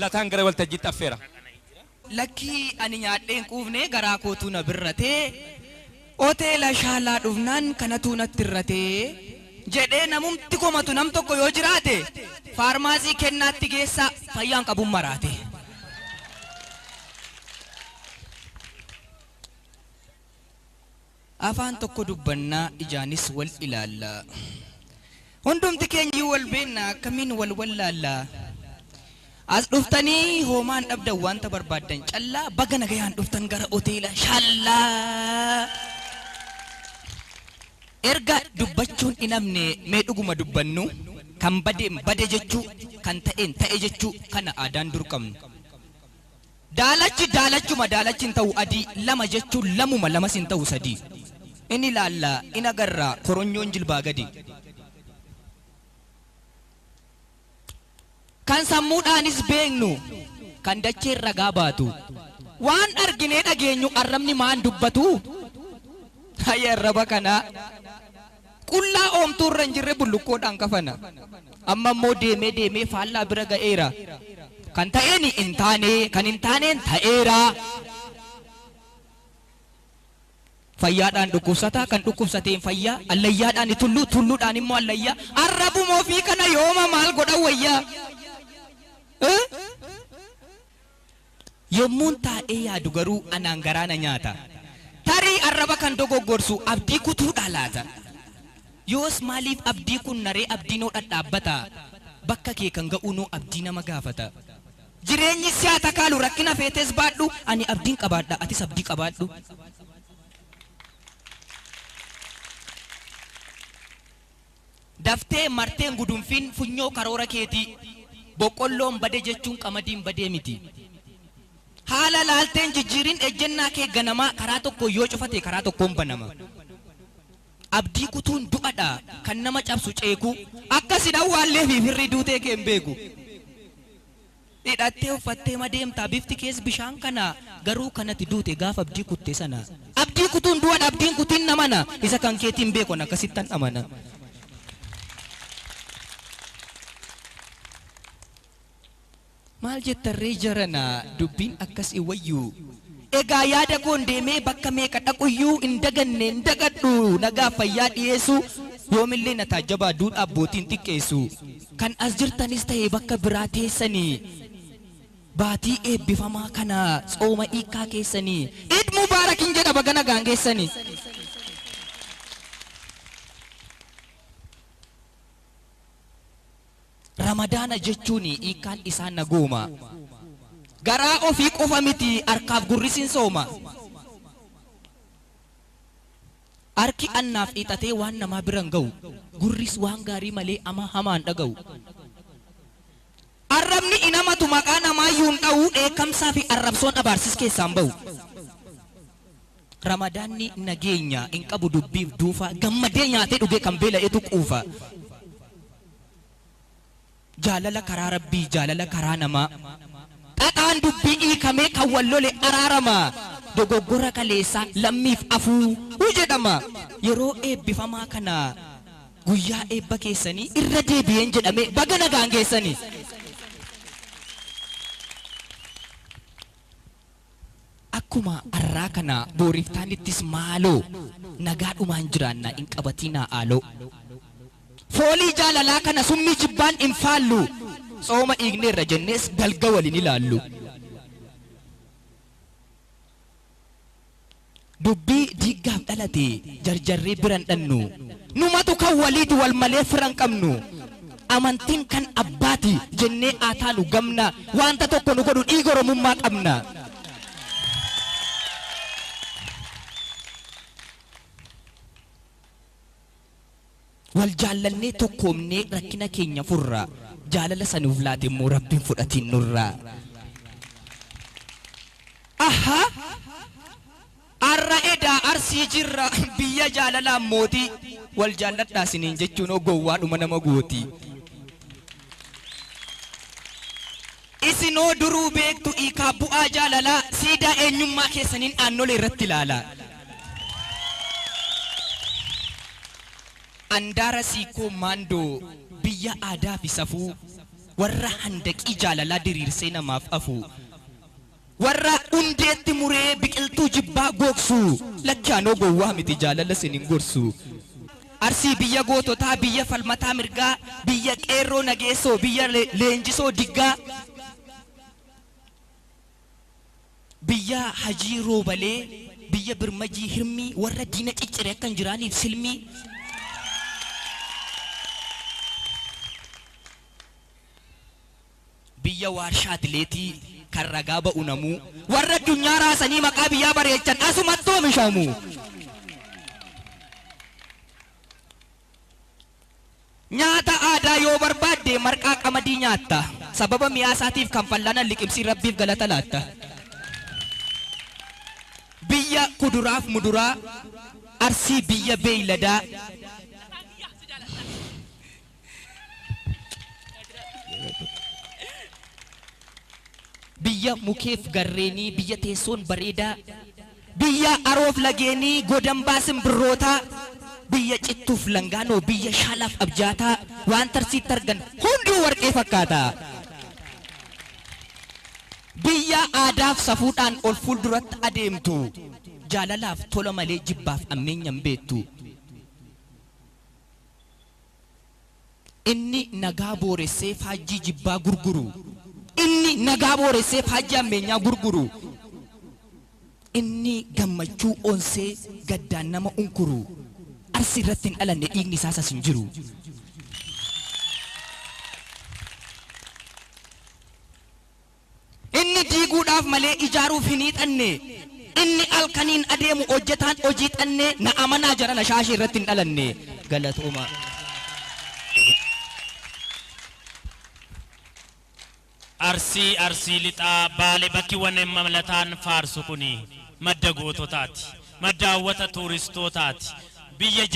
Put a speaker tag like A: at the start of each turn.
A: lataan gara waltajjiitti affeera.
B: Lakkii ani nyaadheen quufnee garaa kootuu na birratee hoteela shaalaa dhufnaan kanatu natti irratee jedhee namumti komatu nam tokko yoo jiraate faarmaasii kennaatti geessaa fayyaan qabuun maraate. Afaan tokko dubbannaa ijaanis wal ilaallaa hundumti keenyi wal beennaa akkamiin wal wallaallaa as dhuftanii hoomaan dhabdan wanta barbaadan callaa baga nagayaan dhuftan gara hoteela shaalaa. Erga dubbachuun inamne mee dhuguma dubbannu kan badeen bade jechuu kan ta'een ta'e jechuu kana aadaan dur qabnu. Daalachi daalachuma daalachiin ta'u adii lama jechuun lamuma lamas hin ta'u sadii. Inni laallaa in agarraa koronyoon jilbaa gadi. Kan sammuudhaanis beeknu kan dacheen ragaa baatu waan arginee dhageenyu arrabni maan dubbatu. Hayya arraba kanaa qullaa oomtuu irra hin jirre bulluqqoodhaan kafana. Amma immoo deemee deemee faallaa bira ga'eera. Kan ta'een hin taane kan hin taaneen ta'eera. Fayyaadhaan dhukkubsataa kan dhukkubsateen fayyaa allayyaadhaan tulluudhaan immoo allayyaa arrabuma ofii kana yooma maal godha wayyaa. Yommuun taa'ee yaadu garuu anaan garaana nyaata. Tarii arraba kan dogoggorsu abdii kutuudha laata. Yoos maaliif abdii kun naree abdiinoo dhadhaabbata bakka kee kan ga'uunoo abdii nama gaafata. Jireenyi siyaata kaalu rakkina feetes baadhu ani abdiin qabaadha atis abdii qabaadhu. Daftee marteen gudunfiin funyoo karoora keetii boqqolloon bade jechuun qamadiin badee miti. Haala laalteen jijjiirin ejjennaa kee ganamaa karaa tokko yoo cufate karaa tokkoon banama. Abdii kutuun du'adha kan nama cabsu ceeku akkasin awwaallee fi firri duutee kee hin beeku. Hidhattee uffattee madeemtaa bifti kees bishaan kana garuu kanatti duute gaafa abdii kutte sana. Abdii kutuun du'adha abdiin kutiin namana isa kan keetiin beekon akkasittan amana. Maal jettarree jarana dubbiin akkas iwayyuu. Egaa yaada koon deemee bakka meeqa dhaquyyuu hin daganne hin dagadhu nagaa fayyaa dhiyeessu yoomillee na taajjabaa duudhaa abbootiin xiqqeessu. Kan as jirtanis ta'e bakka biraa teessanii baatii eebbifamaa kana tsooma hiikaa keessanii Eid Mubaarakin jedha baga nagaan geessanii. Ramadaana jechuun hiikaan isaan nagooma. Garaa ofii qofa miti harkaaf gurrisiin sooma. Harki annaaf hiixatee waan namaa biran ga'u gurris waan gaarii malee ama hamaan dhaga'u. Arrabni inamatu maqaa namaayyuu hin dha'u dheekkamsaa fi arrabsoon abaarsis keessaan ba'u. Ramadaanni nageenya hin qabu dubbiif duufa gammadee nyaatee dhugee kan beela'eetu quufa. Jaalala karaa rabbii jaalala karaa namaa. Dhadhaan dubbii hiikamee kan wallole araarama. Dogoggora kaleessaa lammiif afuu jedhama. Yeroo eebbifamaa kana guyyaa eebba keessanii irra deebi'een jedhame baga nagaan geessanii. Akkuma arraa kana booriiftaanittis maaloo nagaadhumaan jiraannaa hin qabatinaa aaloo. Foolii jaalalaa kana summii jibbaan hin faallu. Tsooma dhiigneerra jennees dalga waliin ilaallu. Dubbii diiggaaf dhalate jarjarree biran dhannu. Numatu kan waliitu wal malee firan qabnu. Amantiin kan abbaati jennee aataanu gamna. Wanta tokko nu godhu dhiiga oromummaa qabna. Wal jaallannee tokkoomnee rakkina keenya furra. Jaalala sanuuf laate immoo rabbiin fudhatiin nurra. Aha! Arra edaa arsii jirra biyya jaalalaan mootii. Wal jaalladhaa siniin jechuun gowwaadhuma nama gooti. Isinoo duruu beektu hiikaa bu'aa jaalalaa siidaa eenyummaa keessaniin aannolee irratti ilaala. Andaara siikoo maandoo biyya aadaa fi safuu warra handaqii jaalalaa diriirsee namaaf afu warra hundeetti muree biqiltuu jibbaa gogsu lachaanoo gowwaa miti jaalala sinin gorsu Arsii biyya goototaa biyya falmataa mirgaa biyya qeerroo nageessoo biyya leenjisoo diggaa biyya hajii roobalee biyya birmajii hirmii warra diina cicciree kan jiraaniif silmii biyya waarshaa atileetii kan ragaa ba'u namuu warra addunyaa raasanii maqaa biyyaa bareechan asumatti oomishamu nyaata aadaa yoo barbaadde marqaa qamadii nyaatta sababa miyaasaatiif kan fal'aana liqimsii rabbiif galata laatta biyya kuduraaf muduraa Arsii biyya beeyladaa biyya mukeef garreenii biyya teessoon bareedaa biyya aroof lageenii godambaa simbirrootaa biyya cittuuf langaanoo biyya shaalaaf abjaataa waan tarsiitti argan hunduu warqee fakkaata biyya aadaaf safuudhaan ol fuulduratti adeemtu jaalalaaf tola malee jibbaaf ammeenyaan beektu inni nagaa booressee faajjii jibbaa gurguru inni nagaa booressee faajjii ammeenyaa gurguru inni gammachuu onsee gaddaan nama unkuru Arsii irratti hin dhalanne dhiigni isaas hin jiru inni diiguudhaaf malee ijaaruuf hin hiixanne inni alkaniin adeemu hojjetaan hojii xanne na amanaa jarana shaashii irratti hin dhalanne galatooma
A: Arsii lixaa Baalee bakki wanne mamlataan faarsu kuni madda goototaati madda hawwata tuuristootaati biyya